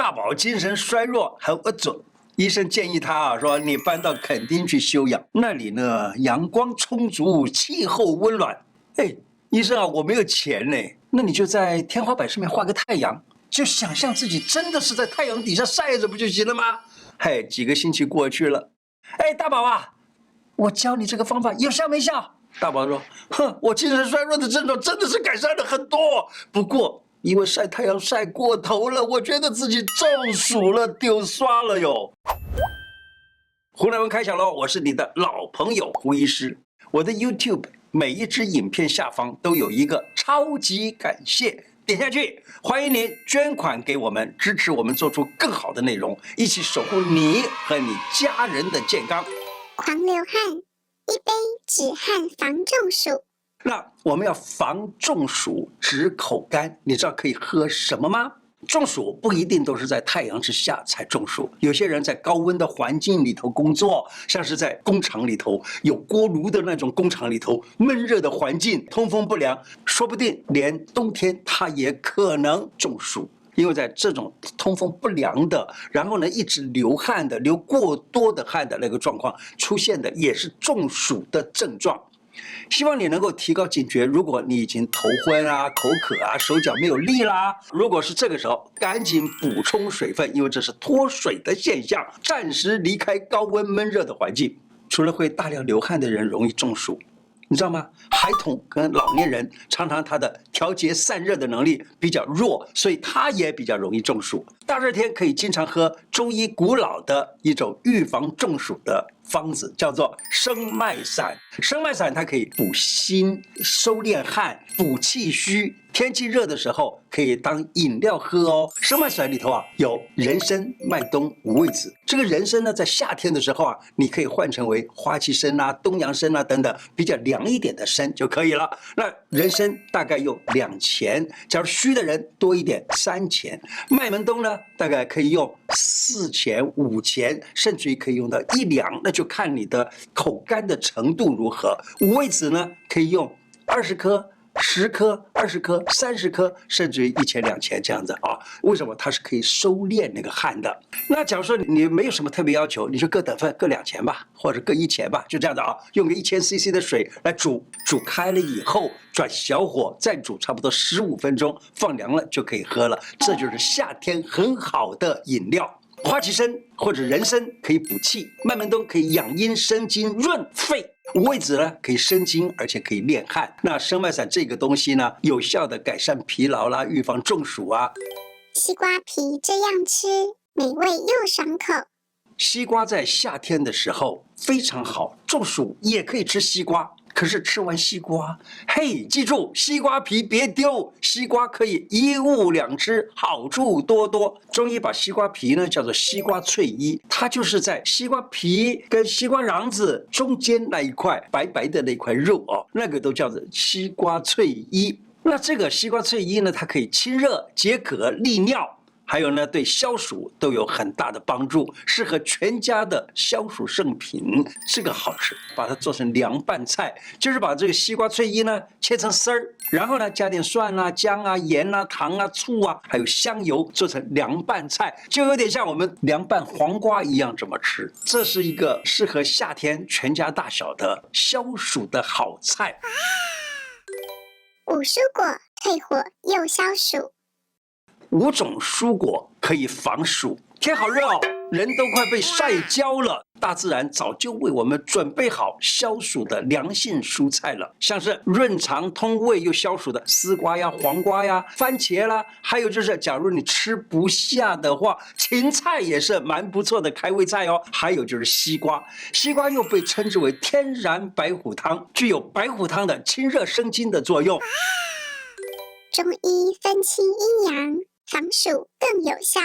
大宝精神衰弱，很不准。医生建议他说你搬到垦丁去休养，那里呢阳光充足，气候温暖。医生我没有钱呢，那你就在天花板上面画个太阳，就想象自己真的是在太阳底下晒着不就行了吗？几个星期过去了，大宝我教你这个方法有效没效？大宝说，我精神衰弱的症状真的是改善了很多，不过因为晒太阳晒过头了，我觉得自己中暑了，丢刷了哟。胡乃文开讲喽，我是你的老朋友胡医师。我的 YouTube 每一支影片下方都有一个超级感谢，点下去，欢迎您捐款给我们，支持我们做出更好的内容，一起守护你和你家人的健康。狂流汗，一杯止汗防中暑。那我们要防中暑、止口干，你知道可以喝什么吗？中暑不一定都是在太阳之下才中暑，有些人在高温的环境里头工作，像是在工厂里头有锅炉的那种工厂里头，闷热的环境，通风不良，说不定连冬天他也可能中暑。因为在这种通风不良的，然后呢一直流汗的、流过多的汗的那个状况出现的，也是中暑的症状。希望你能够提高警觉，如果你已经头昏口渴手脚没有力啦，如果是这个时候，赶紧补充水分，因为这是脱水的现象，暂时离开高温闷热的环境。除了会大量流汗的人容易中暑，你知道吗？孩童跟老年人常常他的调节散热的能力比较弱，所以他也比较容易中暑。大热天可以经常喝中医古老的一种预防中暑的方子，叫做生脉散。生脉散它可以补心、收敛汗、补气虚。天气热的时候可以当饮料喝哦。生脉散里头有人参、麦冬、五味子。这个人参呢，在夏天的时候你可以换成为花旗参东洋参等等比较凉一点的参就可以了。那人参大概用2钱，假如虚的人多一点3钱。麦门冬呢，大概可以用4钱、5钱，甚至于可以用到1两，那就看你的口干的程度如何。五味子呢，可以用20颗。10颗、20颗、30颗，甚至于1钱、2钱这样子为什么？它是可以收敛那个汗的。那假如说你没有什么特别要求，你就各等份，各2钱吧，或者各1钱吧，就这样子用个1000 cc 的水来煮，煮开了以后转小火再煮差不多15分钟，放凉了就可以喝了。这就是夏天很好的饮料。花旗参或者人参可以补气，麦门冬可以养阴生津润肺，五味子呢可以生津而且可以敛汗。那生脉散这个东西呢，有效的改善疲劳啦，预防中暑西瓜皮这样吃，美味又爽口。西瓜在夏天的时候非常好，中暑也可以吃西瓜。可是吃完西瓜，记住西瓜皮别丢，西瓜可以一物两吃，好处多多。中医把西瓜皮呢叫做西瓜翠衣，它就是在西瓜皮跟西瓜瓤子中间那一块白白的那块肉那个都叫做西瓜翠衣。那这个西瓜翠衣呢，它可以清热解渴利尿，还有呢，对消暑都有很大的帮助，适合全家的消暑圣品。这个好吃，把它做成凉拌菜，就是把这个西瓜翠衣呢切成丝儿，然后呢加点蒜姜盐糖醋还有香油，做成凉拌菜，就有点像我们凉拌黄瓜一样这么吃。这是一个适合夏天全家大小的消暑的好菜。5蔬果退火又消暑。5种蔬果可以防暑。天好热人都快被晒焦了，大自然早就为我们准备好消暑的良性蔬菜了，像是润肠通胃又消暑的丝瓜黄瓜番茄啦，还有就是假如你吃不下的话，芹菜也是蛮不错的开胃菜还有就是西瓜，西瓜又被称之为天然白虎汤，具有白虎汤的清热生津的作用。中医分清阴阳，防暑更有效。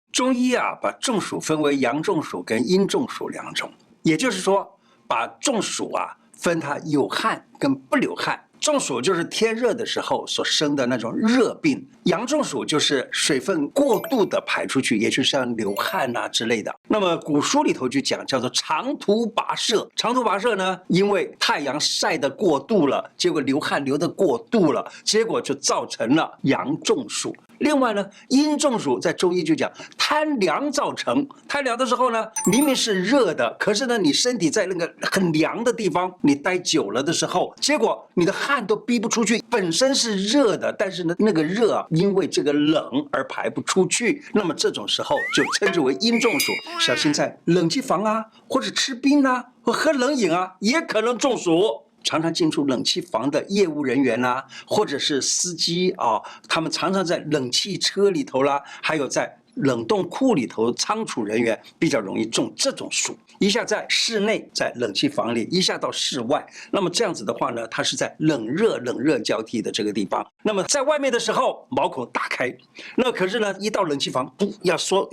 中医把中暑分为阳中暑跟阴中暑2种，也就是说把中暑分它有汗跟不流汗。中暑就是天热的时候所生的那种热病，阳中暑就是水分过度的排出去，也就是像流汗之类的。那么古书里头就讲叫做长途跋涉，长途跋涉呢，因为太阳晒得过度了，结果流汗流得过度了，结果就造成了阳中暑。另外呢，阴中暑在中医就讲贪凉造成，贪凉的时候呢，明明是热的，可是呢，你身体在那个很凉的地方，你待久了的时候，结果你的汗都逼不出去，本身是热的，但是呢，那个热啊，因为这个冷而排不出去，那么这种时候就称之为阴中暑。小心在冷气房啊，或者吃冰啊，或喝冷饮啊，也可能中暑。常常进出冷气房的业务人员啦，或者是司机啊，他们常常在冷气车里头啦，还有在冷冻库里头仓储人员比较容易中这种暑。一下在室内，在冷气房里，一下到室外，那么这样子的话呢，它是在冷热交替的这个地方。那么在外面的时候，毛孔打开，那可是呢，一到冷气房，不要缩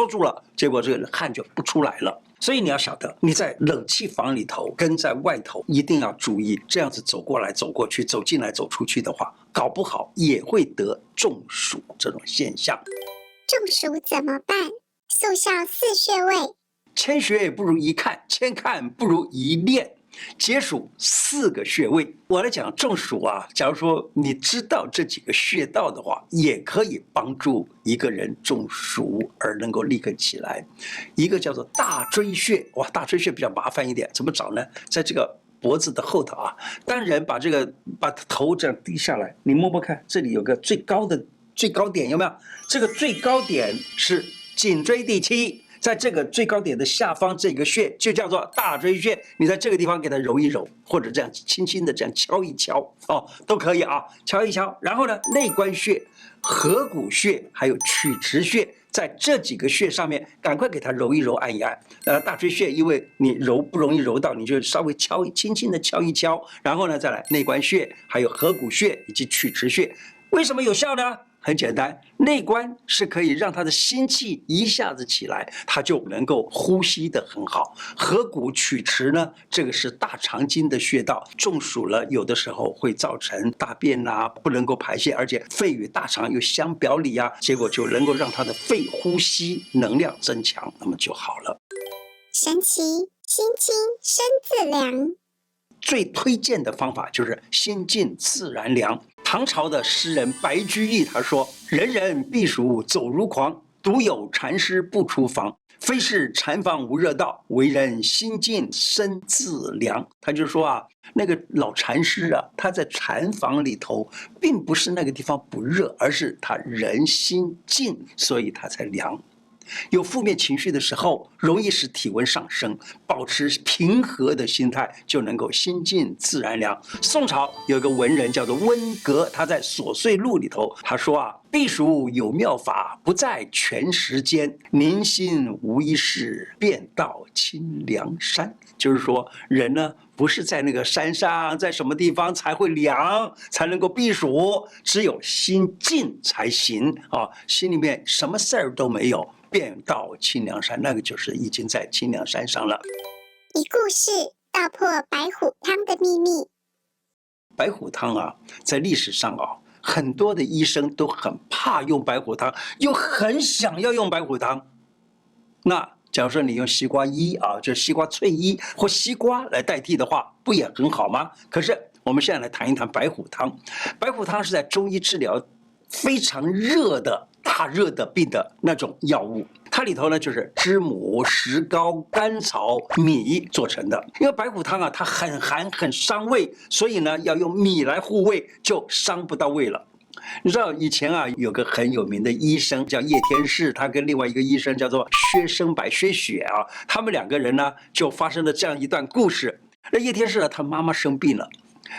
住了，结果这个汗就不出来了。所以你要晓得，你在冷气房里头跟在外头一定要注意，这样子走过来走过去，走进来走出去的话，搞不好也会得中暑这种现象。中暑怎么办？速效4穴位。千学不如一看，千看不如一练。解暑4个穴位，我来讲中暑啊。假如说你知道这几个穴道的话，也可以帮助一个人中暑而能够立刻起来。一个叫做大椎穴，哇，大椎穴比较麻烦一点，怎么找呢？在这个脖子的后头啊，当人把头这样低下来，你摸摸看，这里有个最高点，有没有？这个最高点是颈椎第7。在这个最高点的下方，这个穴就叫做大椎穴。你在这个地方给它揉一揉，或者这样轻轻的这样敲一敲，哦，都可以啊，敲一敲。然后呢，内关穴、合谷穴还有曲池穴，在这几个穴上面，赶快给它揉一揉、按一按。大椎穴，因为你揉不容易揉到，你就稍微轻轻的敲一敲。然后呢，再来内关穴、还有合谷穴以及曲池穴，为什么有效呢？很简单，内关是可以让他的心气一下子起来，他就能够呼吸得很好。合谷曲池呢，这个是大肠经的穴道，中暑了有的时候会造成大便啊不能够排泄，而且肺与大肠又相表里啊，结果就能够让他的肺呼吸能量增强，那么就好了。神奇，心清身自凉。最推荐的方法就是心静自然凉。唐朝的诗人白居易他说：“人人避暑走如狂，独有禅师不出房。非是禅房无热道，为人心静身自凉。”他就说啊，那个老禅师啊，他在禅房里头，并不是那个地方不热，而是他人心静，所以他才凉。有负面情绪的时候，容易使体温上升，保持平和的心态，就能够心静自然凉。宋朝有一个文人叫做温格，他在《琐碎录》里头他说啊，避暑有妙法，不在全时间，宁心无一事，便到清凉山。就是说，人呢不是在那个山上，在什么地方才会凉，才能够避暑，只有心静才行啊，心里面什么事儿都没有，便到清凉山，那个就是已经在清凉山上了。以故事道破白虎汤的秘密。白虎汤啊，在历史上啊，很多的医生都很怕用白虎汤，又很想要用白虎汤。那假如说你用西瓜衣啊，就是西瓜脆衣或西瓜来代替的话，不也很好吗？可是我们现在来谈一谈白虎汤。白虎汤是在中医治疗非常热的大热的病的那种药物，它里头呢就是知母、石膏、甘草、米做成的。因为白虎汤啊，它很寒很伤胃，所以呢要用米来护胃，就伤不到胃了。你知道以前啊，有个很有名的医生叫叶天士，他跟另外一个医生叫做薛生白、薛雪啊，他们两个人呢就发生了这样一段故事。那叶天士啊，他妈妈生病了，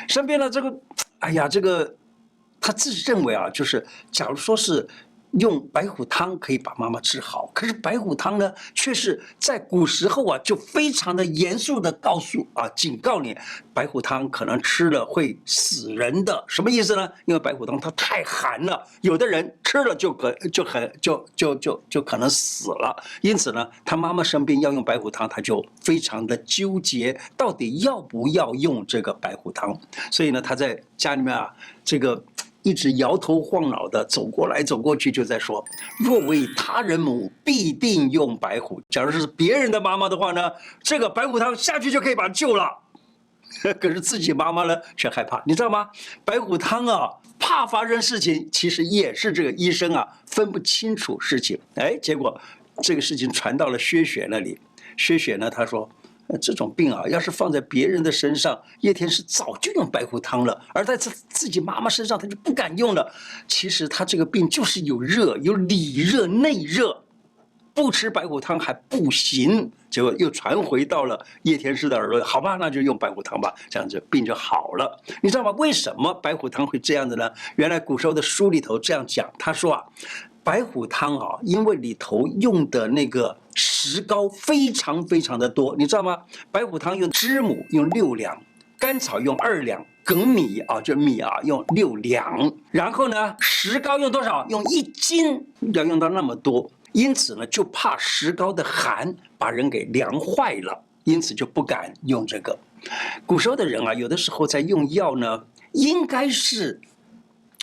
这个，哎呀，这个他自己认为啊，就是假如说是用白虎汤可以把妈妈治好，可是白虎汤呢，却是在古时候啊，就非常的严肃的警告你，白虎汤可能吃了会死人的。什么意思呢？因为白虎汤它太寒了，有的人吃了就可能死了。因此呢，他妈妈生病要用白虎汤，他就非常的纠结，到底要不要用这个白虎汤。所以呢，他在家里面啊，这个一直摇头晃脑的走过来走过去，就在说：若为他人母，必定用白虎。假如是别人的妈妈的话呢，这个白虎汤下去就可以把他救了。可是自己妈妈呢却害怕，你知道吗？白虎汤啊，怕发生事情，其实也是这个医生啊分不清楚事情。结果这个事情传到了薛雪那里，薛雪呢他说，这种病啊，要是放在别人的身上，叶天士早就用白虎汤了，而在自己妈妈身上他就不敢用了。其实他这个病就是有热，有里热内热。不吃白虎汤还不行，结果又传回到了叶天士的耳朵。好吧，那就用白虎汤吧，这样子病就好了。你知道吗？为什么白虎汤会这样的呢？原来古时候的书里头这样讲，他说啊，白虎汤啊，因为里头用的那个石膏非常非常的多，你知道吗？白虎汤用知母用6两，甘草用2两。粳米啊，就米啊，用6两，然后呢，石膏用多少？用1斤，要用到那么多。因此呢，就怕石膏的寒把人给凉坏了，因此就不敢用这个。古时候的人啊，有的时候在用药呢，应该是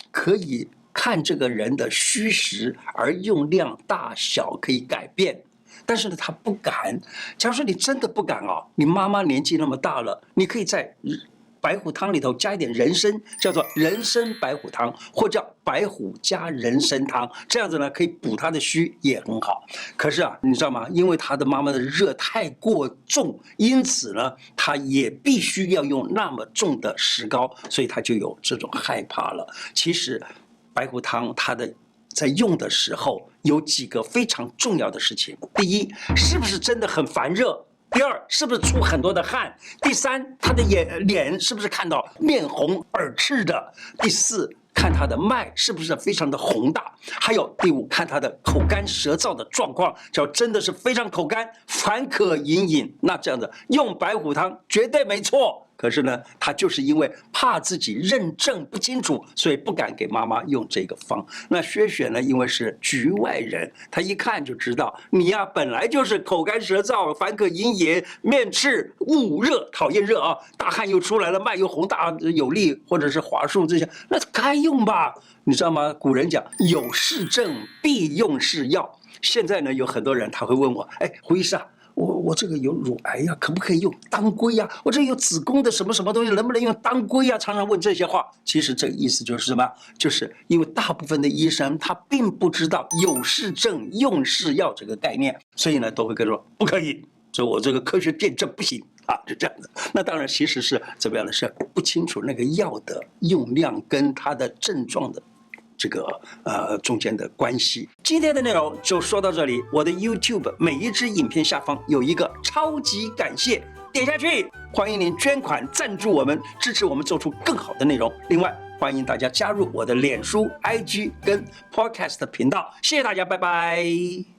可以看这个人的虚实而用量大小可以改变。但是呢，他不敢。假如说你真的不敢啊，你妈妈年纪那么大了，你可以在白虎汤里头加一点人参，叫做人参白虎汤，或叫白虎加人参汤，这样子呢可以补他的虚，也很好。可是啊，你知道吗？因为他的妈妈的热太过重，因此呢，他也必须要用那么重的石膏，所以他就有这种害怕了。其实，白虎汤它的在用的时候有几个非常重要的事情：第一，是不是真的很烦热？第二，是不是出很多的汗？第三，他的脸是不是看到面红耳赤的？第四，看他的脉是不是非常的宏大？还有第五，看他的口干舌燥的状况，只要真的是非常口干，烦渴隐隐，那这样子用白虎汤绝对没错。可是呢，他就是因为怕自己认证不清楚，所以不敢给妈妈用这个方。那薛雪呢，因为是局外人，他一看就知道你呀，本来就是口干舌燥、烦渴隐隐、面赤、恶热，讨厌热啊，大汗又出来了，脉又红大有力，或者是华数这些，那该用吧？你知道吗？古人讲有是症必用是药。现在呢，有很多人他会问我，胡医师啊。我这个有乳癌呀，可不可以用当归呀？我这有子宫的什么什么东西，能不能用当归呀？常常问这些话，其实这个意思就是什么？就是因为大部分的医生他并不知道有是症用是药这个概念，所以呢都会跟说不可以，所以我这个科学验证不行啊，就这样子。那当然其实是怎么样的？是不清楚那个药的用量跟它的症状的这个中间的关系。今天的内容就说到这里。我的 YouTube 每一支影片下方有一个超级感谢，点下去，欢迎您捐款赞助我们，支持我们做出更好的内容。另外，欢迎大家加入我的脸书、IG 跟 Podcast 频道。谢谢大家，拜拜。